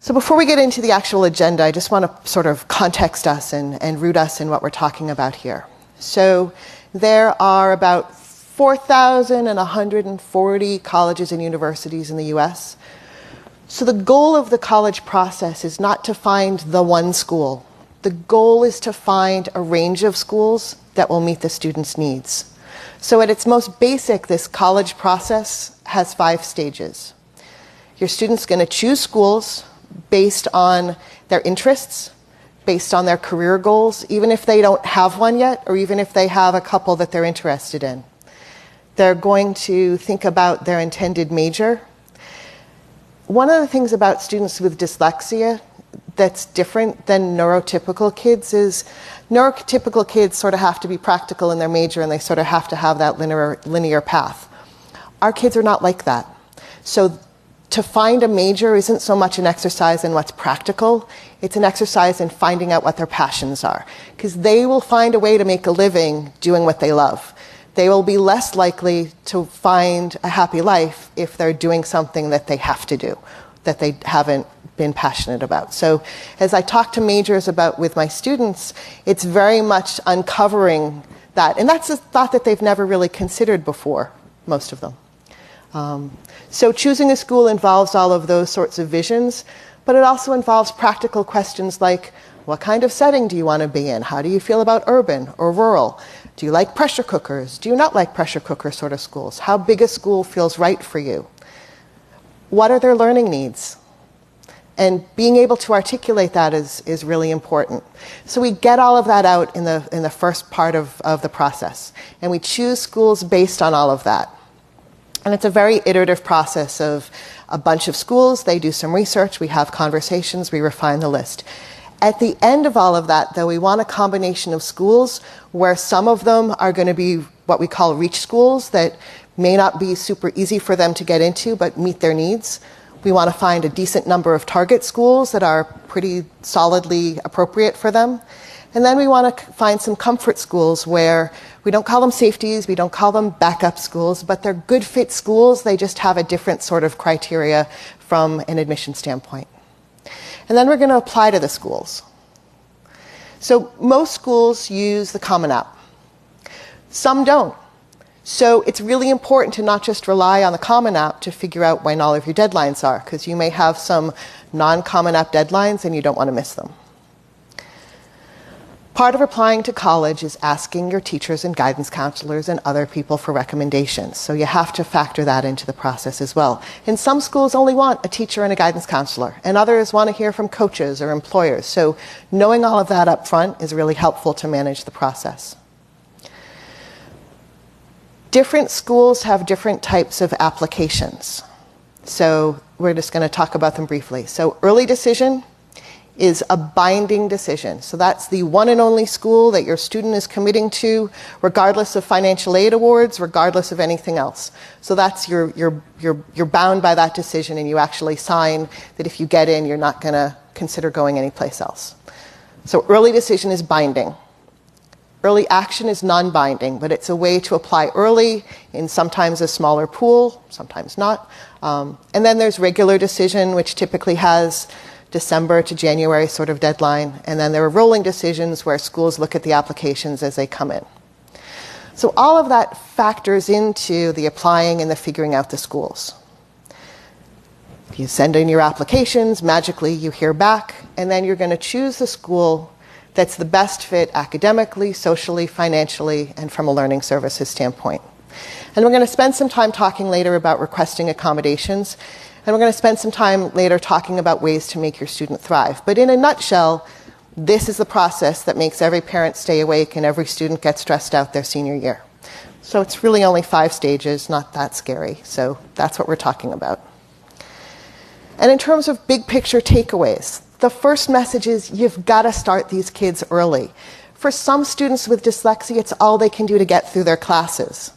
So before we get into the actual agenda, I just want to sort of context us and root us in what we're talking about here. So there are about 4,140 colleges and universities in the US. So the goal of the college process is not to find the one school. The goal is to find a range of schools that will meet the students' needs. So at its most basic, this college process has 5 stages. Your student's going to choose schools based on their interests, based on their career goals, even if they don't have one yet, or even if they have a couple that they're interested in. They're going to think about their intended major. One of the things about students with dyslexia that's different than neurotypical kids is neurotypical kids sort of have to be practical in their major, and they sort of have to have that linear path. Our kids are not like that. So to find a major isn't so much an exercise in what's practical, it's an exercise in finding out what their passions are. Because they will find a way to make a living doing what they love. They will be less likely to find a happy life if they're doing something that they have to do, that they haven't been passionate about. So as I talk to majors about with my students, it's very much uncovering that. And that's a thought that they've never really considered before, most of them. So choosing a school involves all of those sorts of visions, but it also involves practical questions like, what kind of setting do you want to be in? How do you feel about urban or rural? Do you like pressure cookers? Do you not like pressure cooker sort of schools? How big a school feels right for you? What are their learning needs? And being able to articulate that is really important. So we get all of that out in the first part of the process. And we choose schools based on all of that. And it's a very iterative process of a bunch of schools. They do some research. We have conversations. We refine the list. At the end of all of that, though, we want a combination of schools where some of them are going to be what we call reach schools that may not be super easy for them to get into but meet their needs. We want to find a decent number of target schools that are pretty solidly appropriate for them. And then we want to find some comfort schools where we don't call them safeties, we don't call them backup schools, but they're good fit schools. They just have a different sort of criteria from an admission standpoint. And then we're going to apply to the schools. So most schools use the Common App. Some don't. So it's really important to not just rely on the Common App to figure out when all of your deadlines are, because you may have some non-Common App deadlines and you don't want to miss them. Part of applying to college is asking your teachers and guidance counselors and other people for recommendations. So you have to factor that into the process as well. And some schools only want a teacher and a guidance counselor, and others want to hear from coaches or employers. So knowing all of that up front is really helpful to manage the process. Different schools have different types of applications. So we're just going to talk about them briefly. So early decision is a binding decision. So that's the one and only school that your student is committing to, regardless of financial aid awards, regardless of anything else. So that's you're bound by that decision, and you actually sign that if you get in, you're not going to consider going anyplace else. So early decision is binding. Early action is non-binding, but it's a way to apply early in sometimes a smaller pool, sometimes not. And then there's regular decision, which typically has December to January sort of deadline. And then there are rolling decisions where schools look at the applications as they come in. So all of that factors into the applying and the figuring out the schools. You send in your applications, magically you hear back, and then you're going to choose the school that's the best fit academically, socially, financially, and from a learning services standpoint. And we're going to spend some time talking later about requesting accommodations. And we're going to spend some time later talking about ways to make your student thrive. But in a nutshell, this is the process that makes every parent stay awake and every student get stressed out their senior year. So it's really only 5 stages, not that scary. So that's what we're talking about. And in terms of big picture takeaways, the first message is you've got to start these kids early. For some students with dyslexia, it's all they can do to get through their classes.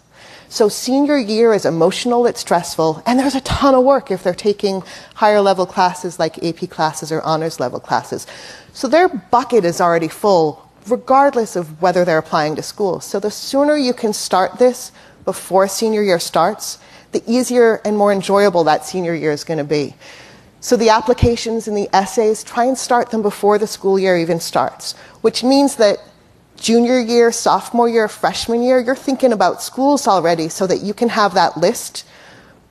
So senior year is emotional, it's stressful, and there's a ton of work if they're taking higher level classes like AP classes or honors level classes. So their bucket is already full, regardless of whether they're applying to school. So the sooner you can start this before senior year starts, the easier and more enjoyable that senior year is going to be. So the applications and the essays, try and start them before the school year even starts, which means that junior year, sophomore year, freshman year, you're thinking about schools already so that you can have that list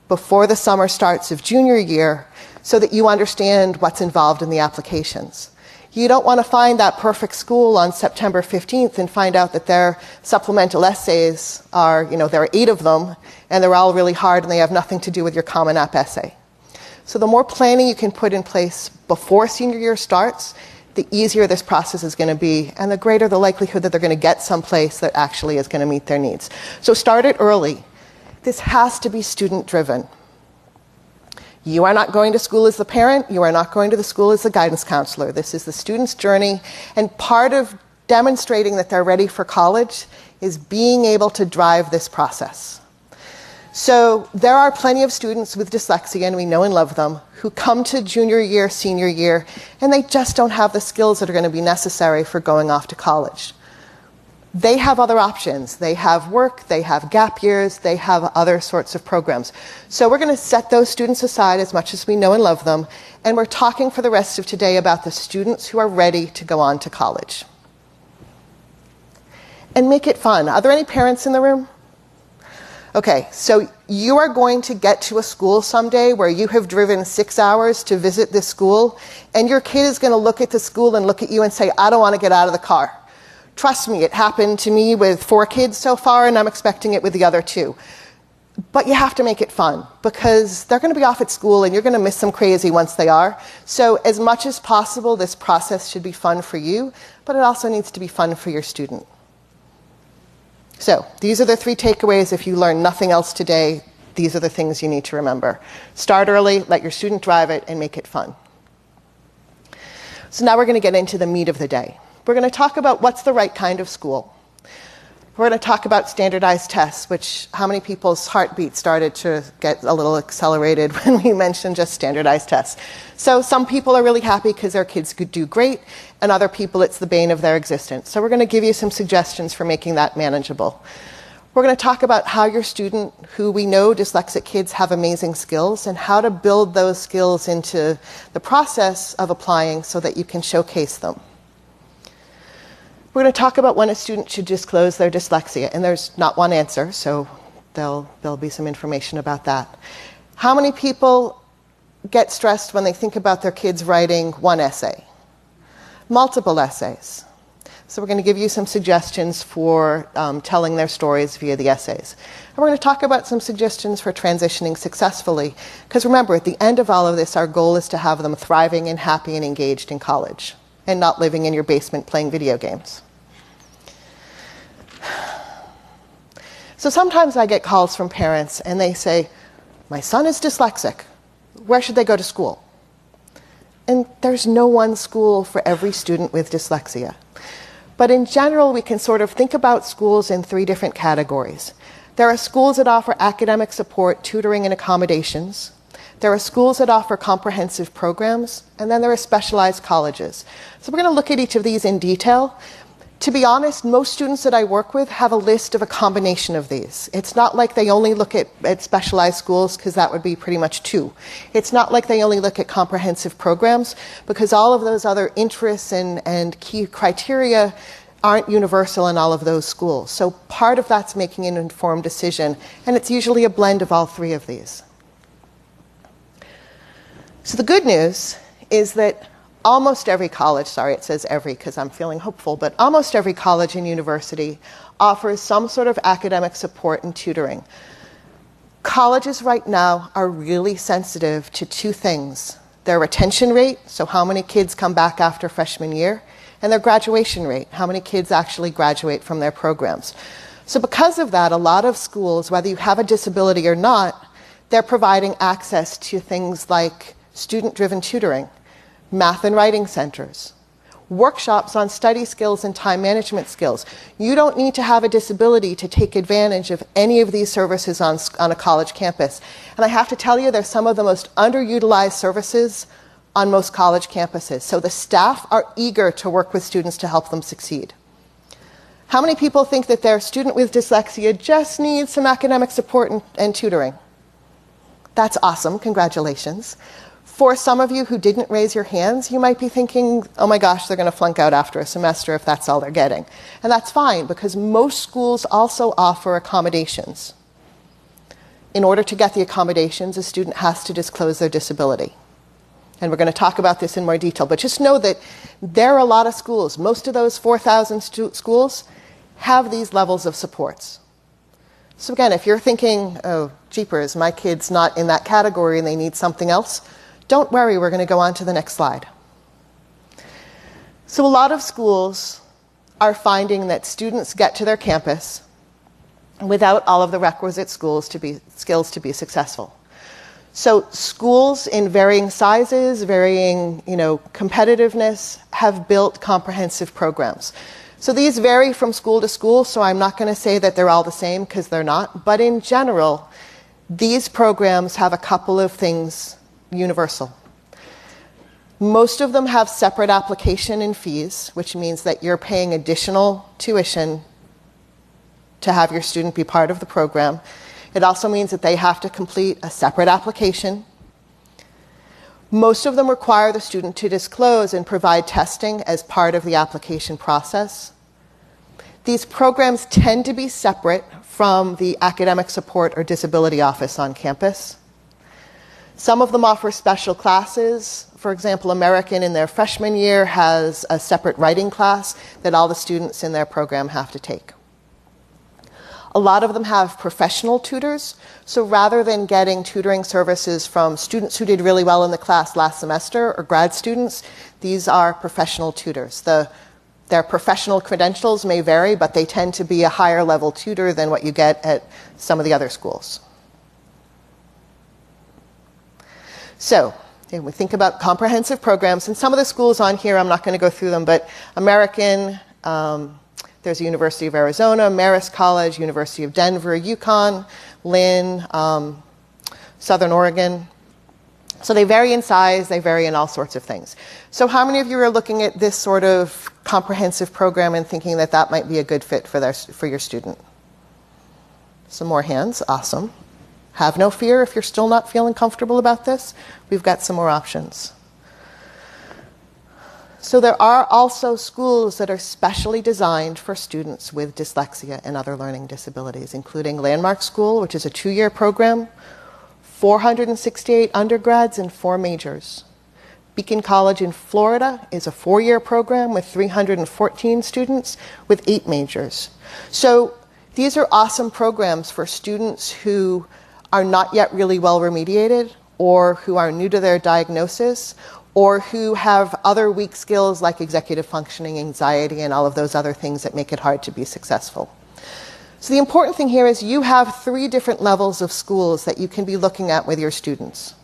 before the summer starts of junior year so that you understand what's involved in the applications. You don't want to find that perfect school on September 15th and find out that their supplemental essays are, there are 8 of them, and they're all really hard and they have nothing to do with your Common App essay. So the more planning you can put in place before senior year starts, the easier this process is going to be, and the greater the likelihood that they're going to get someplace that actually is going to meet their needs. So start it early. This has to be student-driven. You are not going to school as the parent. You are not going to the school as the guidance counselor. This is the student's journey, and part of demonstrating that they're ready for college is being able to drive this process. So there are plenty of students with dyslexia, and we know and love them, who come to junior year, senior year, and they just don't have the skills that are going to be necessary for going off to college. They have other options. They have work, they have gap years, they have other sorts of programs. So we're going to set those students aside as much as we know and love them, and we're talking for the rest of today about the students who are ready to go on to college. And make it fun. Are there any parents in the room? Okay, so you are going to get to a school someday where you have driven 6 hours to visit this school, and your kid is going to look at the school and look at you and say, I don't want to get out of the car. Trust me, it happened to me with 4 kids so far, and I'm expecting it with the other 2. But you have to make it fun, because they're going to be off at school, and you're going to miss them crazy once they are. So as much as possible, this process should be fun for you, but it also needs to be fun for your student. So these are the 3 takeaways. If you learn nothing else today, these are the things you need to remember. Start early, let your student drive it, and make it fun. So now we're going to get into the meat of the day. We're going to talk about what's the right kind of school. We're going to talk about standardized tests, which how many people's heartbeat started to get a little accelerated when we mentioned just standardized tests. So some people are really happy because their kids could do great, and other people it's the bane of their existence. So we're going to give you some suggestions for making that manageable. We're going to talk about how your student, who we know dyslexic kids have amazing skills, and how to build those skills into the process of applying so that you can showcase them. We're going to talk about when a student should disclose their dyslexia, and there's not one answer, so there'll be some information about that. How many people get stressed when they think about their kids writing 1 essay? Multiple essays. So we're going to give you some suggestions for telling their stories via the essays. And we're going to talk about some suggestions for transitioning successfully, because remember, at the end of all of this, our goal is to have them thriving and happy and engaged in college, and not living in your basement playing video games. So sometimes I get calls from parents and they say, my son is dyslexic. Where should they go to school? And there's no one school for every student with dyslexia. But in general, we can sort of think about schools in 3 different categories. There are schools that offer academic support, tutoring, and accommodations. There are schools that offer comprehensive programs, and then there are specialized colleges. So we're going to look at each of these in detail. To be honest, most students that I work with have a list of a combination of these. It's not like they only look at specialized schools, because that would be pretty much 2. It's not like they only look at comprehensive programs, because all of those other interests and key criteria aren't universal in all of those schools. So part of that's making an informed decision, and it's usually a blend of all 3 of these. So the good news is that almost every college, sorry it says every because I'm feeling hopeful, but almost every college and university offers some sort of academic support and tutoring. Colleges right now are really sensitive to 2 things: their retention rate, so how many kids come back after freshman year, and their graduation rate, how many kids actually graduate from their programs. So because of that, a lot of schools, whether you have a disability or not, they're providing access to things like student-driven tutoring, math and writing centers, workshops on study skills and time management skills. You don't need to have a disability to take advantage of any of these services on a college campus. And I have to tell you, they're some of the most underutilized services on most college campuses. So the staff are eager to work with students to help them succeed. How many people think that their student with dyslexia just needs some academic support and tutoring? That's awesome. Congratulations. For some of you who didn't raise your hands, you might be thinking, oh my gosh, they're going to flunk out after a semester if that's all they're getting. And that's fine, because most schools also offer accommodations. In order to get the accommodations, a student has to disclose their disability. And we're going to talk about this in more detail. But just know that there are a lot of schools. Most of those 4,000 schools have these levels of supports. So again, if you're thinking, oh, jeepers, my kid's not in that category and they need something else, don't worry, we're going to go on to the next slide. So a lot of schools are finding that students get to their campus without all of the requisite skills to be successful. So schools in varying sizes, varying competitiveness, have built comprehensive programs. So these vary from school to school, so I'm not going to say that they're all the same, because they're not. But in general, these programs have a couple of things universal. Most of them have separate application and fees, which means that you're paying additional tuition to have your student be part of the program. It also means that they have to complete a separate application. Most of them require the student to disclose and provide testing as part of the application process. These programs tend to be separate from the academic support or disability office on campus. Some of them offer special classes. For example, American in their freshman year has a separate writing class that all the students in their program have to take. A lot of them have professional tutors, so rather than getting tutoring services from students who did really well in the class last semester or grad students, these are professional tutors. Their professional credentials may vary, but they tend to be a higher level tutor than what you get at some of the other schools. So, when we think about comprehensive programs, and some of the schools on here, I'm not going to go through them, but American, there's the University of Arizona, Marist College, University of Denver, UConn, Lynn, Southern Oregon. So they vary in size, they vary in all sorts of things. So how many of you are looking at this sort of comprehensive program and thinking that that might be a good fit for your student? Some more hands, awesome. Have no fear if you're still not feeling comfortable about this. We've got some more options. So there are also schools that are specially designed for students with dyslexia and other learning disabilities, including Landmark School, which is a 2-year program, 468 undergrads and 4 majors. Beacon College in Florida is a 4-year program with 314 students with 8 majors. So these are awesome programs for students who are not yet really well remediated, or who are new to their diagnosis, or who have other weak skills like executive functioning, anxiety, and all of those other things that make it hard to be successful. So the important thing here is you have 3 different levels of schools that you can be looking at with your students.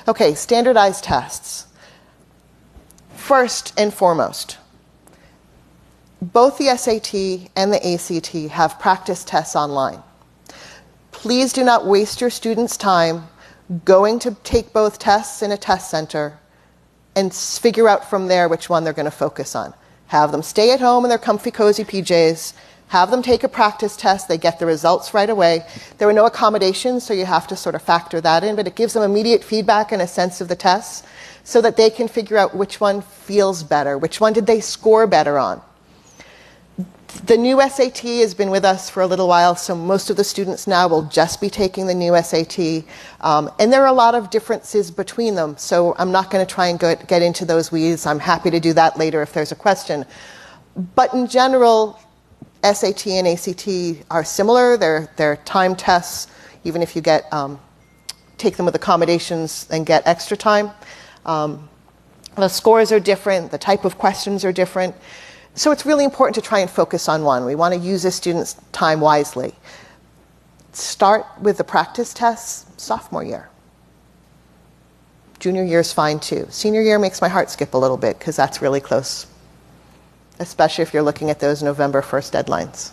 Okay, standardized tests. First and foremost, both the SAT and the ACT have practice tests online. Please do not waste your students' time going to take both tests in a test center and figure out from there which one they're going to focus on. Have them stay at home in their comfy, cozy PJs. Have them take a practice test. They get the results right away. There are no accommodations, so you have to sort of factor that in, but it gives them immediate feedback and a sense of the tests so that they can figure out which one feels better, which one did they score better on. The new SAT has been with us for a little while, so most of the students now will just be taking the new SAT. And there are a lot of differences between them, so I'm not going to try and get into those weeds. I'm happy to do that later if there's a question. But in general, SAT and ACT are similar. They're time tests, even if you take them with accommodations and get extra time. The scores are different. The type of questions are different. So it's really important to try and focus on one. We want to use a student's time wisely. Start with the practice tests sophomore year. Junior year is fine too. Senior year makes my heart skip a little bit because that's really close, especially if you're looking at those November 1st deadlines.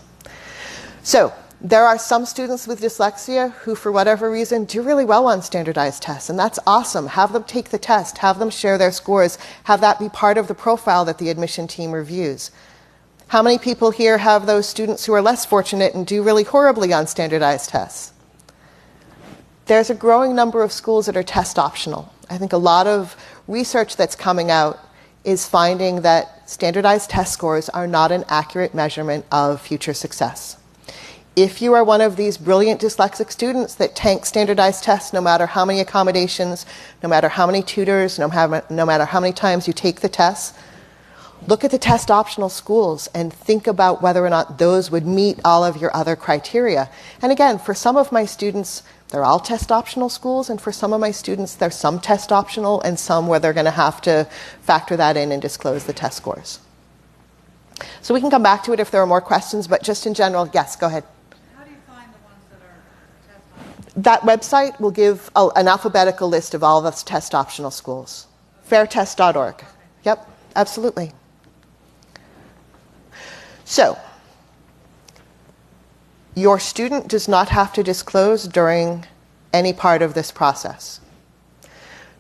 So there are some students with dyslexia who, for whatever reason, do really well on standardized tests, and that's awesome. Have them take the test, have them share their scores, have that be part of the profile that the admission team reviews. How many people here have those students who are less fortunate and do really horribly on standardized tests? There's a growing number of schools that are test optional. I think a lot of research that's coming out is finding that standardized test scores are not an accurate measurement of future success. If you are one of these brilliant dyslexic students that tank standardized tests no matter how many accommodations, no matter how many tutors, no matter how many times you take the tests, look at the test optional schools and think about whether or not those would meet all of your other criteria. And again, for some of my students, they're all test optional schools, and for some of my students, there's some test optional and some where they're going to have to factor that in and disclose the test scores. So we can come back to it if there are more questions, but just in general, yes, go ahead. How do you find the ones that are test optional? That website will give an alphabetical list of all the test optional schools. Fairtest.org. Okay. Yep, absolutely. So, your student does not have to disclose during any part of this process.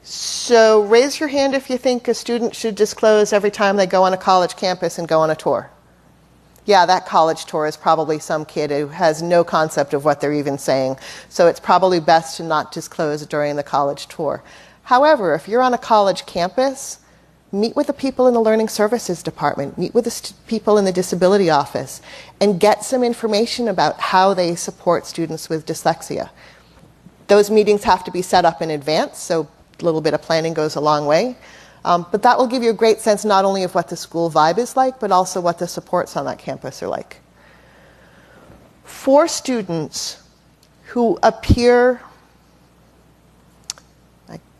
So raise your hand if you think a student should disclose every time they go on a college campus and go on a tour. Yeah, that college tour is probably some kid who has no concept of what they're even saying, so it's probably best to not disclose during the college tour. However, if you're on a college campus, meet with the people in the Learning Services Department, meet with the people in the Disability Office, and get some information about how they support students with dyslexia. Those meetings have to be set up in advance, so a little bit of planning goes a long way. But that will give you a great sense not only of what the school vibe is like, but also what the supports on that campus are like. For students who appear,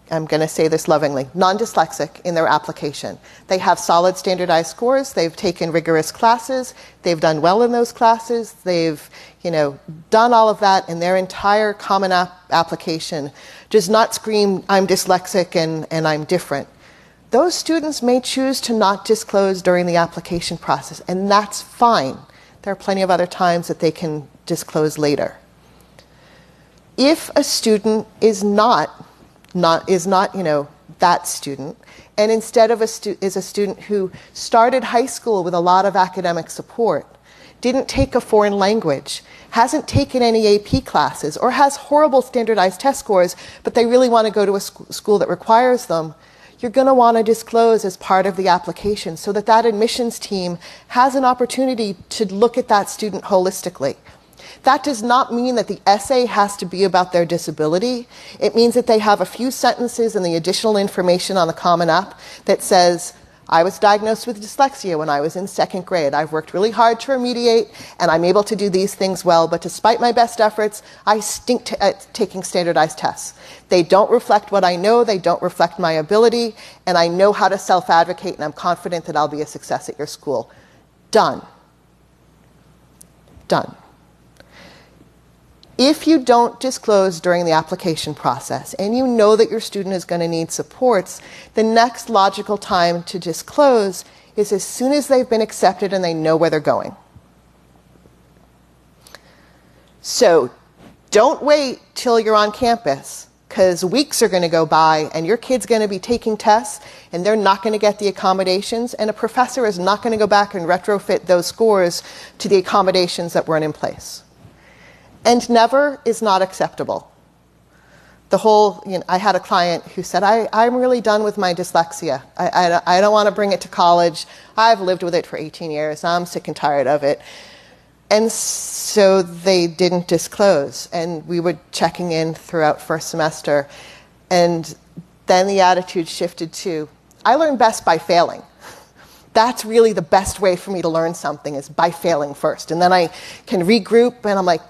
I'm going to say this lovingly, non-dyslexic in their application. They have solid standardized scores, they've taken rigorous classes, they've done well in those classes, they've done all of that, and their entire Common App application does not scream, I'm dyslexic and I'm different. Those students may choose to not disclose during the application process, and that's fine. There are plenty of other times that they can disclose later. If a student is not that student, and instead of is a student who started high school with a lot of academic support, didn't take a foreign language, hasn't taken any AP classes, or has horrible standardized test scores, but they really want to go to a school that requires them, you're going to want to disclose as part of the application so that that admissions team has an opportunity to look at that student holistically. That does not mean that the essay has to be about their disability. It means that they have a few sentences and the additional information on the Common App that says, I was diagnosed with dyslexia when I was in 2nd grade. I've worked really hard to remediate, and I'm able to do these things well, but despite my best efforts, I stink at taking standardized tests. They don't reflect what I know, they don't reflect my ability, and I know how to self-advocate, and I'm confident that I'll be a success at your school. Done. Done. If you don't disclose during the application process and you know that your student is going to need supports, the next logical time to disclose is as soon as they've been accepted and they know where they're going. So don't wait till you're on campus, because weeks are going to go by and your kid's going to be taking tests and they're not going to get the accommodations, and a professor is not going to go back and retrofit those scores to the accommodations that weren't in place. And never is not acceptable. I had a client who said, I'm really done with my dyslexia. I don't want to bring it to college. I've lived with it for 18 years. I'm sick and tired of it. And so they didn't disclose. And we were checking in throughout first semester. And then the attitude shifted to, I learn best by failing. That's really the best way for me to learn something, is by failing first. And then I can regroup, and I'm like,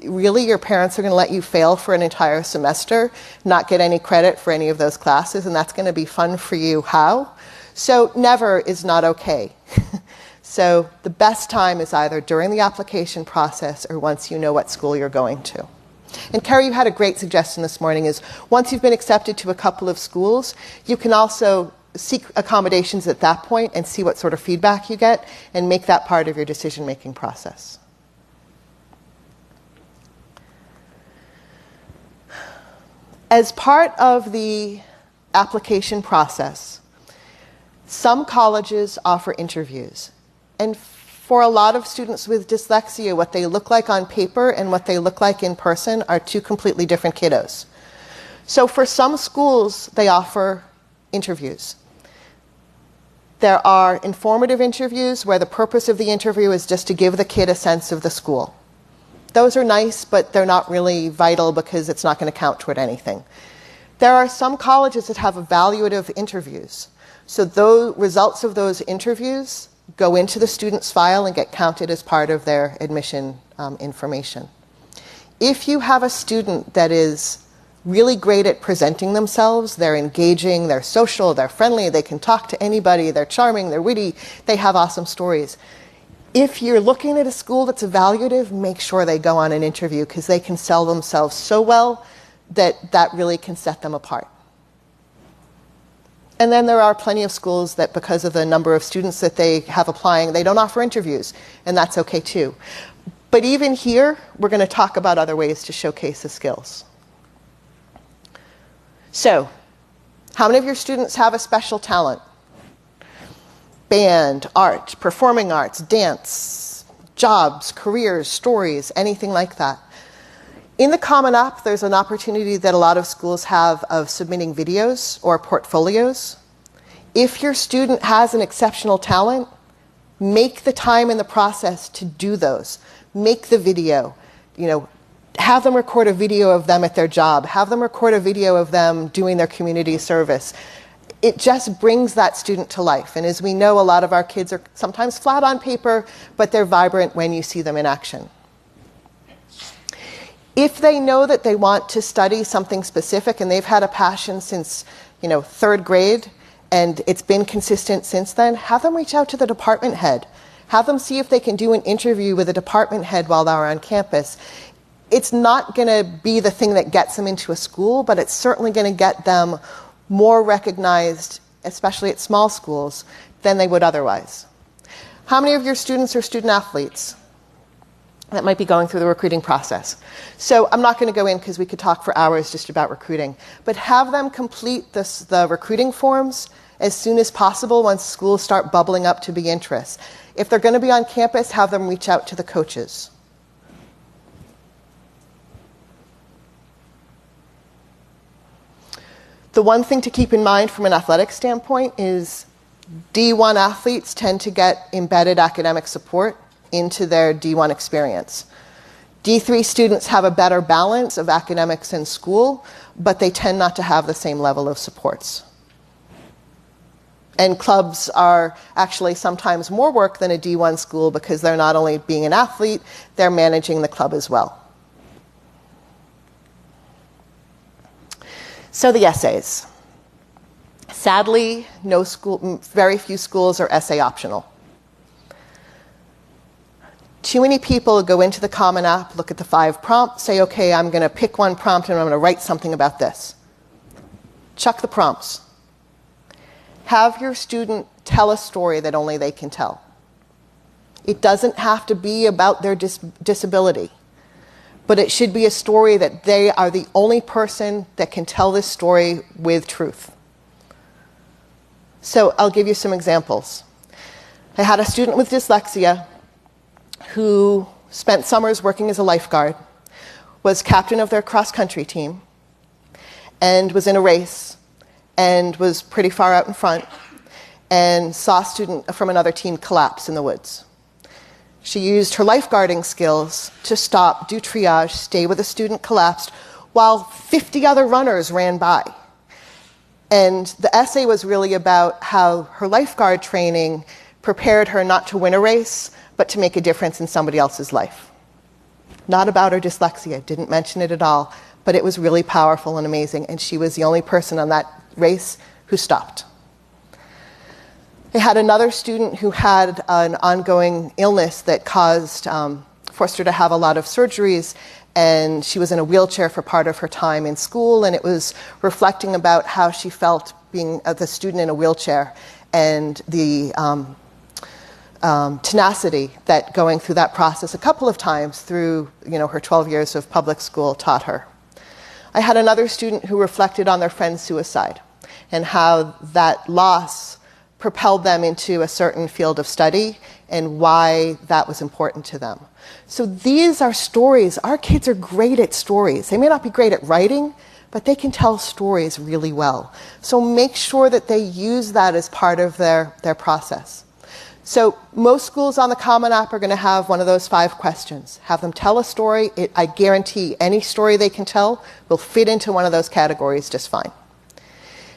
really, your parents are going to let you fail for an entire semester, not get any credit for any of those classes, and that's going to be fun for you? How? So never is not okay. So the best time is either during the application process or once you know what school you're going to. And Carrie, you had a great suggestion this morning, is once you've been accepted to a couple of schools, you can also seek accommodations at that point and see what sort of feedback you get and make that part of your decision-making process. As part of the application process, some colleges offer interviews. And For a lot of students with dyslexia, what they look like on paper and what they look like in person are two completely different kiddos. So for some schools, they offer interviews. There are informative interviews where the purpose of the interview is just to give the kid a sense of the school. Those are nice, but they're not really vital because it's not going to count toward anything. There are some colleges that have evaluative interviews. So the results of those interviews go into the student's file and get counted as part of their admission information. If you have a student that is really great at presenting themselves, they're engaging, they're social, they're friendly, they can talk to anybody, they're charming, they're witty, they have awesome stories. If you're looking at a school that's evaluative, make sure they go on an interview because they can sell themselves so well that that really can set them apart. And then there are plenty of schools that, because of the number of students that they have applying, they don't offer interviews, and that's okay too. But even here, we're going to talk about other ways to showcase the skills. So, how many of your students have a special talent? Band, art, performing arts, dance, jobs, careers, stories, anything like that. In the Common App, there's an opportunity that a lot of schools have of submitting videos or portfolios. If your student has an exceptional talent, make the time in the process to do those. Make the video. Have them record a video of them at their job. Have them record a video of them doing their community service. It just brings that student to life. And as we know, a lot of our kids are sometimes flat on paper, but they're vibrant when you see them in action. If they know that they want to study something specific and they've had a passion since, third grade and it's been consistent since then, have them reach out to the department head. Have them see if they can do an interview with a department head while they're on campus. It's not going to be the thing that gets them into a school, but it's certainly going to get them more recognized, especially at small schools, than they would otherwise. How many of your students are student athletes? That might be going through the recruiting process. So I'm not going to go in because we could talk for hours just about recruiting. But have them complete the recruiting forms as soon as possible once schools start bubbling up to be interest. If they're going to be on campus, have them reach out to the coaches. The one thing to keep in mind from an athletic standpoint is D1 athletes tend to get embedded academic support into their D1 experience. D3 students have a better balance of academics and school, but they tend not to have the same level of supports. And clubs are actually sometimes more work than a D1 school because they're not only being an athlete, they're managing the club as well. So the essays. Sadly, very few schools are essay optional. Too many people go into the Common App, look at the 5 prompts, say, okay, I'm going to pick one prompt and I'm going to write something about this. Chuck the prompts. Have your student tell a story that only they can tell. It doesn't have to be about their disability, but it should be a story that they are the only person that can tell this story with truth. So I'll give you some examples. I had a student with dyslexia who spent summers working as a lifeguard, was captain of their cross-country team, and was in a race, and was pretty far out in front, and saw a student from another team collapse in the woods. She used her lifeguarding skills to stop, do triage, stay with a student collapsed, while 50 other runners ran by. And the essay was really about how her lifeguard training prepared her not to win a race, but to make a difference in somebody else's life. Not about her dyslexia, didn't mention it at all, but it was really powerful and amazing, and she was the only person on that race who stopped. I had another student who had an ongoing illness that forced her to have a lot of surgeries, and she was in a wheelchair for part of her time in school, and it was reflecting about how she felt being the student in a wheelchair and the tenacity that going through that process a couple of times through her 12 years of public school taught her. I had another student who reflected on their friend's suicide and how that loss propelled them into a certain field of study and why that was important to them. So these are stories. Our kids are great at stories. They may not be great at writing, but they can tell stories really well. So make sure that they use that as part of their process. So most schools on the Common App are going to have one of those 5 questions. Have them tell a story. I guarantee any story they can tell will fit into one of those categories just fine.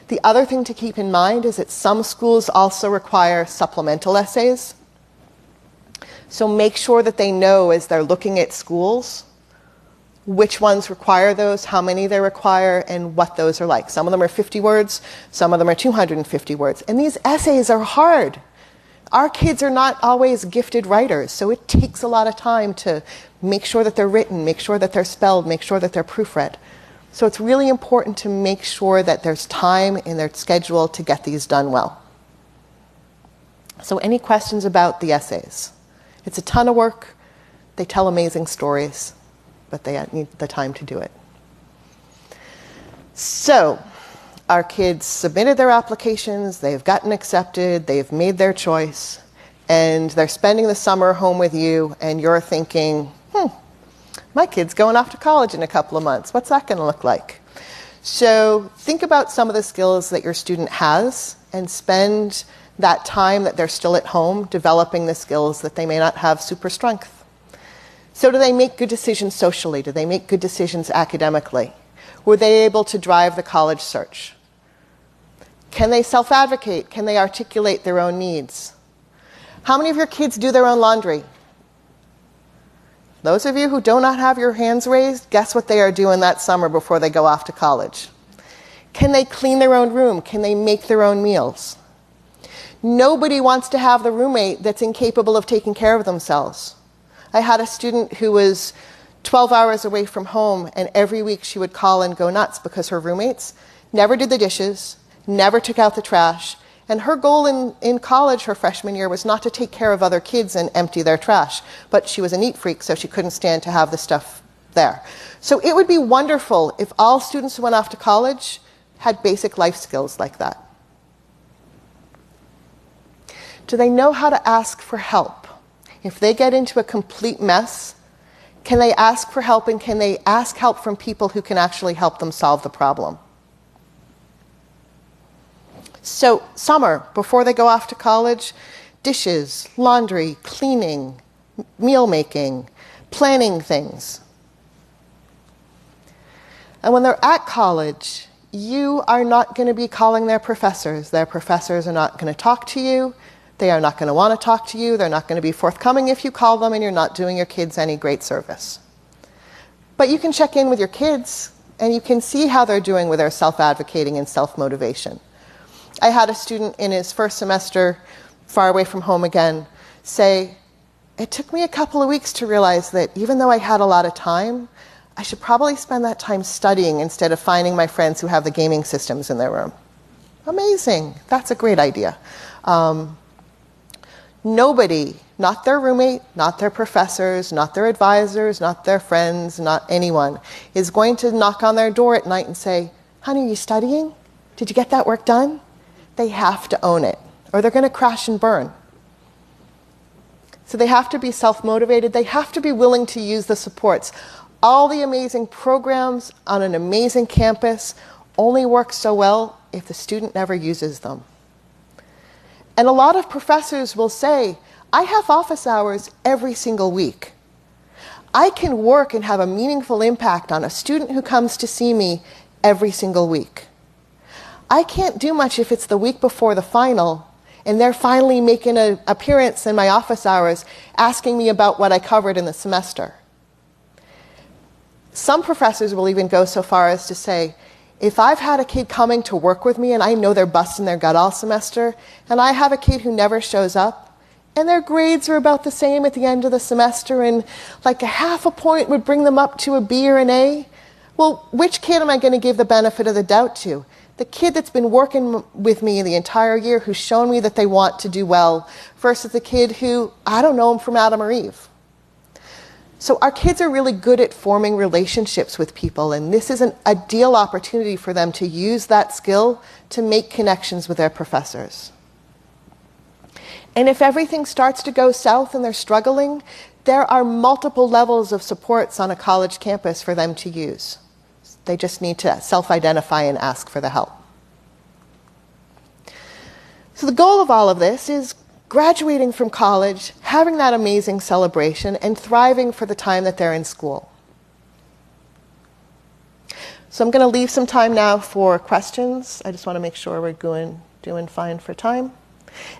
The other thing to keep in mind is that some schools also require supplemental essays. So make sure that they know as they're looking at schools which ones require those, how many they require, and what those are like. Some of them are 50 words, some of them are 250 words. And these essays are hard. Our kids are not always gifted writers, so it takes a lot of time to make sure that they're written, make sure that they're spelled, make sure that they're proofread. So it's really important to make sure that there's time in their schedule to get these done well. So any questions about the essays? It's a ton of work. They tell amazing stories, but they need the time to do it. So our kids submitted their applications, they've gotten accepted, they've made their choice, and they're spending the summer home with you, and you're thinking, my kid's going off to college in a couple of months. What's that going to look like? So think about some of the skills that your student has and spend that time that they're still at home developing the skills that they may not have super strength. So do they make good decisions socially? Do they make good decisions academically? Were they able to drive the college search? Can they self-advocate? Can they articulate their own needs? How many of your kids do their own laundry? Those of you who do not have your hands raised, guess what they are doing that summer before they go off to college? Can they clean their own room? Can they make their own meals? Nobody wants to have the roommate that's incapable of taking care of themselves. I had a student who was 12 hours away from home, and every week she would call and go nuts because her roommates never did the dishes, never took out the trash, and her goal in college her freshman year was not to take care of other kids and empty their trash, but she was a neat freak, so she couldn't stand to have the stuff there. So it would be wonderful if all students who went off to college had basic life skills like that. Do they know how to ask for help? If they get into a complete mess, can they ask for help, and can they ask help from people who can actually help them solve the problem? So summer, before they go off to college, dishes, laundry, cleaning, meal making, planning things. And when they're at college, you are not going to be calling their professors. Their professors are not going to talk to you. They are not going to want to talk to you. They're not going to be forthcoming if you call them, and you're not doing your kids any great service. But you can check in with your kids, and you can see how they're doing with their self-advocating and self-motivation. I had a student in his first semester, far away from home again, say, it took me a couple of weeks to realize that even though I had a lot of time, I should probably spend that time studying instead of finding my friends who have the gaming systems in their room. Amazing. That's a great idea. Nobody, not their roommate, not their professors, not their advisors, not their friends, not anyone, is going to knock on their door at night and say, honey, are you studying? Did you get that work done? They have to own it, or they're going to crash and burn. So they have to be self-motivated. They have to be willing to use the supports. All the amazing programs on an amazing campus only work so well if the student never uses them. And a lot of professors will say, I have office hours every single week. I can work and have a meaningful impact on a student who comes to see me every single week. I can't do much if it's the week before the final, and they're finally making an appearance in my office hours asking me about what I covered in the semester. Some professors will even go so far as to say, if I've had a kid coming to work with me and I know they're busting their gut all semester, and I have a kid who never shows up, and their grades are about the same at the end of the semester, and like a half a point would bring them up to a B or an A, well, which kid am I going to give the benefit of the doubt to? The kid that's been working with me the entire year, who's shown me that they want to do well, versus the kid who, I don't know him from Adam or Eve. So our kids are really good at forming relationships with people, and this is an ideal opportunity for them to use that skill to make connections with their professors. And if everything starts to go south and they're struggling, there are multiple levels of supports on a college campus for them to use. They just need to self-identify and ask for the help. So the goal of all of this is graduating from college, having that amazing celebration, and thriving for the time that they're in school. So I'm going to leave some time now for questions. I just want to make sure we're doing fine for time.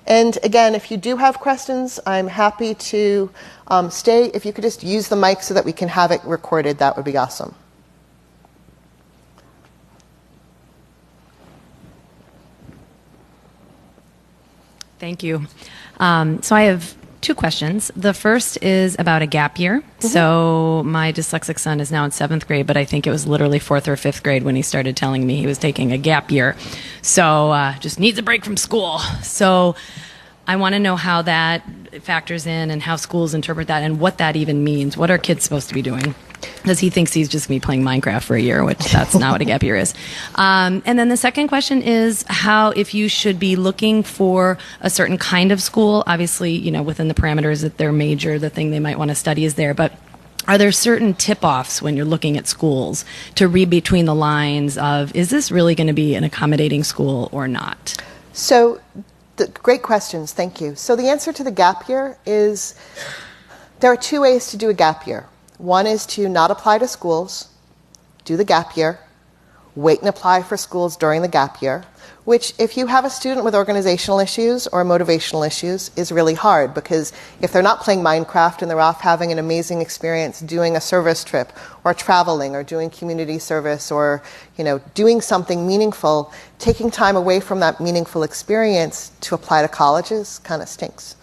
And again, if you do have questions, I'm happy to stay. If you could just use the mic so that we can have it recorded, that would be awesome. Thank you. So I have two questions. The first is about a gap year. Mm-hmm. So my dyslexic son is now in 7th grade, but I think it was literally 4th or 5th grade when he started telling me he was taking a gap year. So just needs a break from school. So I want to know how that factors in and how schools interpret that and what that even means. What are kids supposed to be doing? Because he thinks he's just going to be playing Minecraft for a year, which that's not what a gap year is. And then the second question is how, if you should be looking for a certain kind of school, obviously, you know, within the parameters that their major, the thing they might want to study is there, but are there certain tip-offs when you're looking at schools to read between the lines of, is this really going to be an accommodating school or not? So, great questions, thank you. So the answer to the gap year is there are two ways to do a gap year. One is to not apply to schools, do the gap year, wait and apply for schools during the gap year, which if you have a student with organizational issues or motivational issues is really hard, because if they're not playing Minecraft and they're off having an amazing experience doing a service trip or traveling or doing community service or, you know, doing something meaningful, taking time away from that meaningful experience to apply to colleges kind of stinks.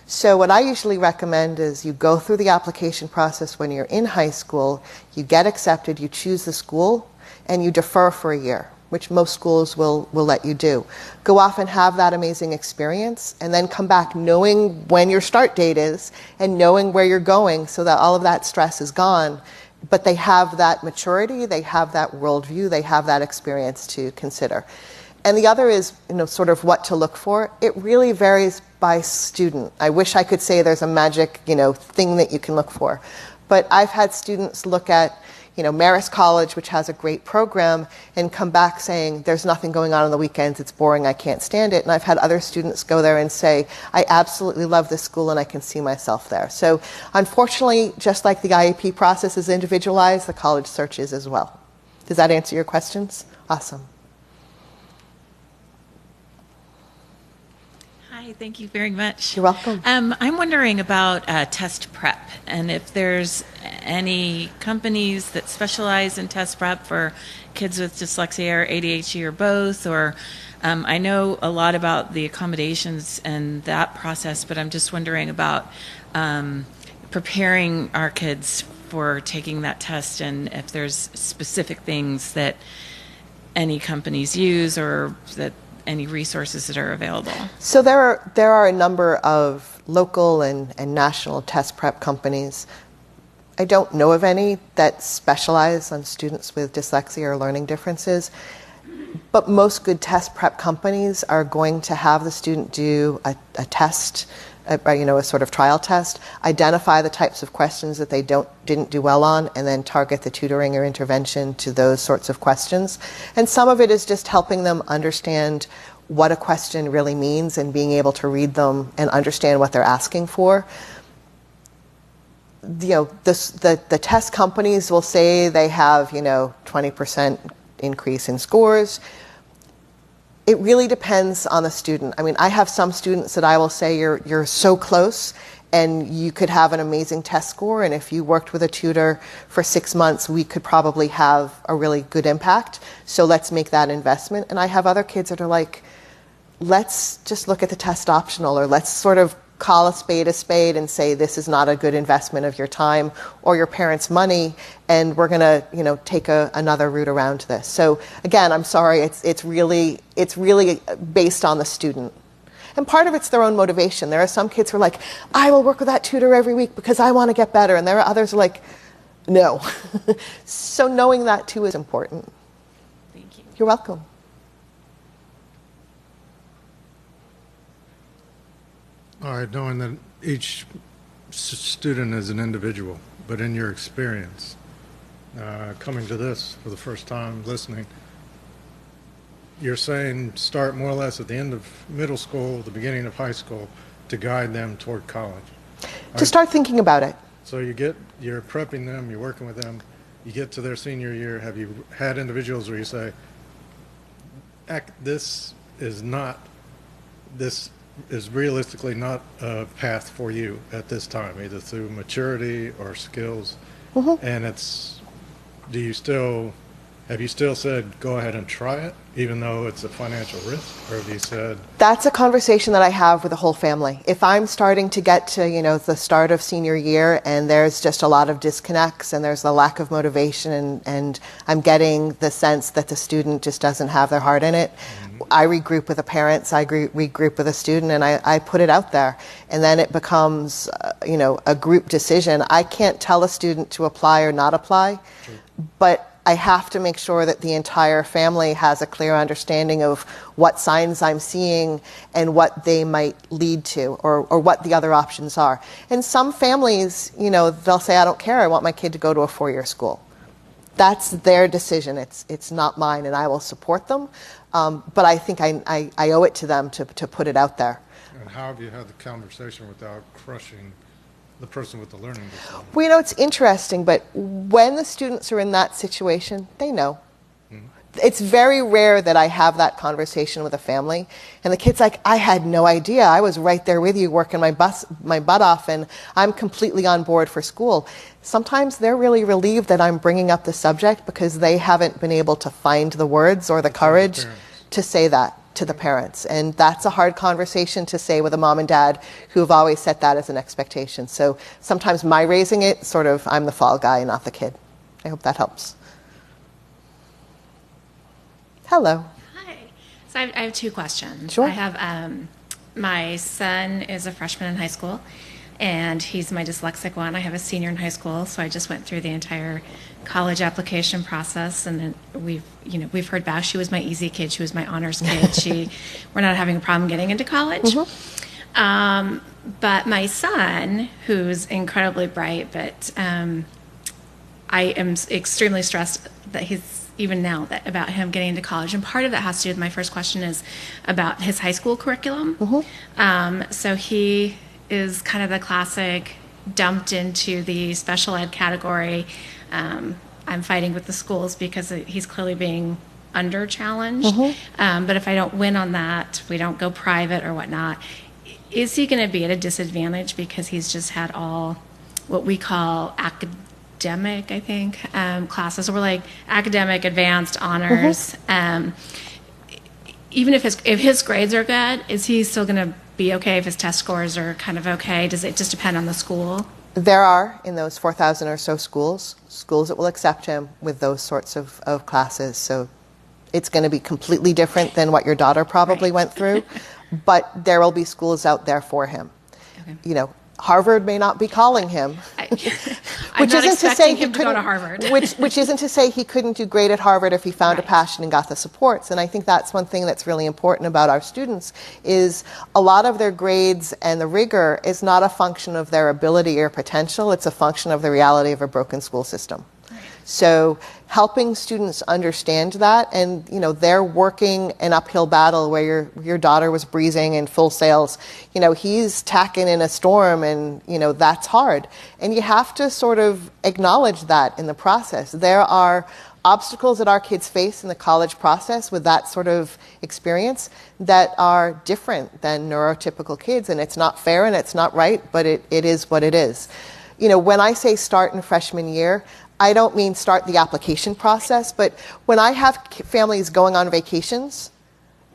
So what I usually recommend is you go through the application process when you're in high school, you get accepted, you choose the school, and you defer for a year, which most schools will let you do. Go off and have that amazing experience, and then come back knowing when your start date is and knowing where you're going so that all of that stress is gone. But they have that maturity, they have that worldview, they have that experience to consider. And the other is, you know, sort of what to look for. It really varies by student. I wish I could say there's a magic, you know, thing that you can look for. But I've had students look at, you know, Marist College, which has a great program, and come back saying, there's nothing going on the weekends, it's boring, I can't stand it. And I've had other students go there and say, I absolutely love this school and I can see myself there. So unfortunately, just like the IEP process is individualized, the college search is as well. Does that answer your questions? Awesome. Hi, thank you very much. You're welcome. I'm wondering about test prep, and if there's any companies that specialize in test prep for kids with dyslexia or ADHD or both, or I know a lot about the accommodations and that process, but I'm just wondering about preparing our kids for taking that test, and if there's specific things that any companies use or that any resources that are available. So there are a number of local and national test prep companies. I don't know of any that specialize on students with dyslexia or learning differences, but most good test prep companies are going to have the student do a test, a sort of trial test, identify the types of questions that they didn't do well on, and then target the tutoring or intervention to those sorts of questions. And some of it is just helping them understand what a question really means and being able to read them and understand what they're asking for. The test companies will say they have 20% increase in scores. It really depends on the student. I mean, I have some students that I will say you're so close and you could have an amazing test score, and if you worked with a tutor for 6 months, we could probably have a really good impact. So let's make that investment. And I have other kids that are like, let's just look at the test optional, or let's sort of call a spade and say this is not a good investment of your time or your parents' money, and we're going to take another route around this. So again, I'm sorry, it's really based on the student. And part of it's their own motivation. There are some kids who are like, I will work with that tutor every week because I want to get better, and there are others who are like, no. So knowing that too is important. Thank you. You're welcome. All right, knowing that each student is an individual, but in your experience, coming to this for the first time, listening, you're saying start more or less at the end of middle school, the beginning of high school, to guide them toward college. To start thinking about it. So you're prepping them, you're working with them, you get to their senior year. Have you had individuals where you say, this is realistically not a path for you at this time, either through maturity or skills, and have you still said, go ahead and try it, even though it's a financial risk? Or have you said... That's a conversation that I have with the whole family. If I'm starting to get to, the start of senior year and there's just a lot of disconnects and there's a lack of motivation and I'm getting the sense that the student just doesn't have their heart in it, I regroup with the parents, I regroup with a student, and I put it out there. And then it becomes, a group decision. I can't tell a student to apply or not apply, but I have to make sure that the entire family has a clear understanding of what signs I'm seeing and what they might lead to, or what the other options are. And some families, they'll say, I don't care, I want my kid to go to a 4-year school. That's their decision. It's not mine, and I will support them. But I think I owe it to them to put it out there. And how have you had the conversation without crushing the person with the learning disability? Well, it's interesting, but when the students are in that situation, they know. It's very rare that I have that conversation with a family, and the kid's like, I had no idea. I was right there with you working my butt off, and I'm completely on board for school. Sometimes they're really relieved that I'm bringing up the subject because they haven't been able to find the words or the courage to say that to the parents. And that's a hard conversation to say with a mom and dad who have always set that as an expectation. So sometimes my raising it, I'm the fall guy, not the kid. I hope that helps. Hello. Hi. So I have 2 questions. Sure. I have, my son is a freshman in high school, and he's my dyslexic one. I have a senior in high school, so I just went through the entire college application process, and then we've heard back. She was my easy kid. She was my honors kid. We're not having a problem getting into college. But my son, who's incredibly bright, but I am extremely stressed that about him getting into college. And part of that has to do with, my first question is about his high school curriculum. So he is kind of the classic dumped into the special ed category. I'm fighting with the schools because he's clearly being under challenged. But if I don't win on that, we don't go private or whatnot, is he going to be at a disadvantage because he's just had all what we call academic, I think, classes? So we're like academic, advanced, honors. Even if his grades are good, is he still going to be okay if his test scores are kind of okay? Does it just depend on the school? There are, in those 4,000 or so schools that will accept him with those sorts of classes. So it's going to be completely different than what your daughter probably went through, but there will be schools out there for him. Okay. Harvard may not be calling him. I'm not expecting him to go to Harvard. which isn't to say he couldn't do great at Harvard if he found a passion and got the supports. And I think that's one thing that's really important about our students is a lot of their grades and the rigor is not a function of their ability or potential. It's a function of the reality of a broken school system. So helping students understand that, and they're working an uphill battle where your daughter was breezing in full sails. He's tacking in a storm, and that's hard. And you have to sort of acknowledge that in the process. There are obstacles that our kids face in the college process with that sort of experience that are different than neurotypical kids, and it's not fair and it's not right, but it is what it is. When I say start in freshman year, I don't mean start the application process, but when I have families going on vacations,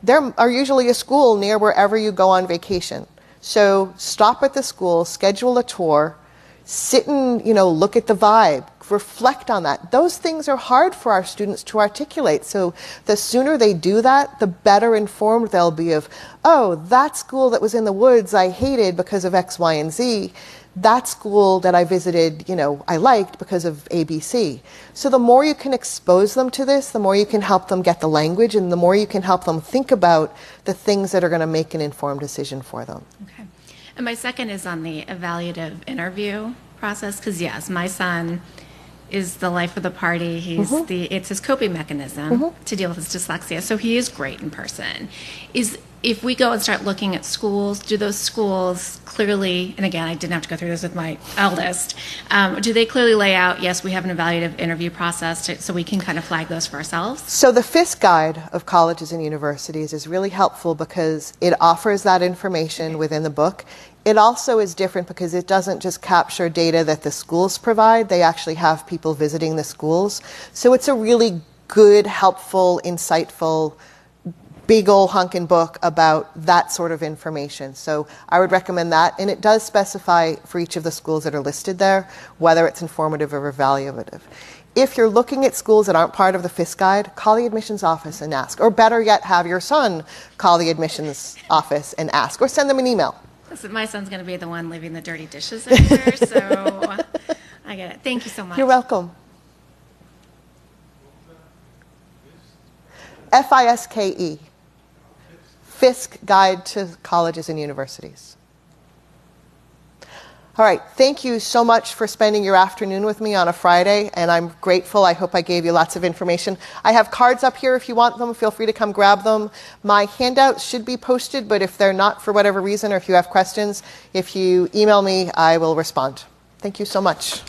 there are usually a school near wherever you go on vacation. So stop at the school, schedule a tour, sit and look at the vibe, reflect on that. Those things are hard for our students to articulate. So the sooner they do that, the better informed they'll be of, oh, that school that was in the woods I hated because of X, Y, and Z. That school that I visited, I liked because of ABC. So the more you can expose them to this, the more you can help them get the language, and the more you can help them think about the things that are going to make an informed decision for them. Okay. And my second is on the evaluative interview process, because yes, my son is the life of the party. He's it's his coping mechanism to deal with his dyslexia. So he is great in person. If we go and start looking at schools, do those schools clearly, and again, I didn't have to go through this with my eldest, do they clearly lay out, yes, we have an evaluative interview process so we can kind of flag those for ourselves? So the FISC guide of colleges and universities is really helpful because it offers that information within the book. It also is different because it doesn't just capture data that the schools provide. They actually have people visiting the schools. So it's a really good, helpful, insightful, big ol' hunkin' book about that sort of information. So I would recommend that. And it does specify for each of the schools that are listed there, whether it's informative or evaluative. If you're looking at schools that aren't part of the FISC guide, call the admissions office and ask. Or better yet, have your son call the admissions office and ask. Or send them an email. Listen, my son's going to be the one leaving the dirty dishes over there, so I get it. Thank you so much. You're welcome. FISKE. FISC Guide to Colleges and Universities. All right, thank you so much for spending your afternoon with me on a Friday, and I'm grateful. I hope I gave you lots of information. I have cards up here if you want them. Feel free to come grab them. My handouts should be posted, but if they're not for whatever reason, or if you have questions, if you email me, I will respond. Thank you so much.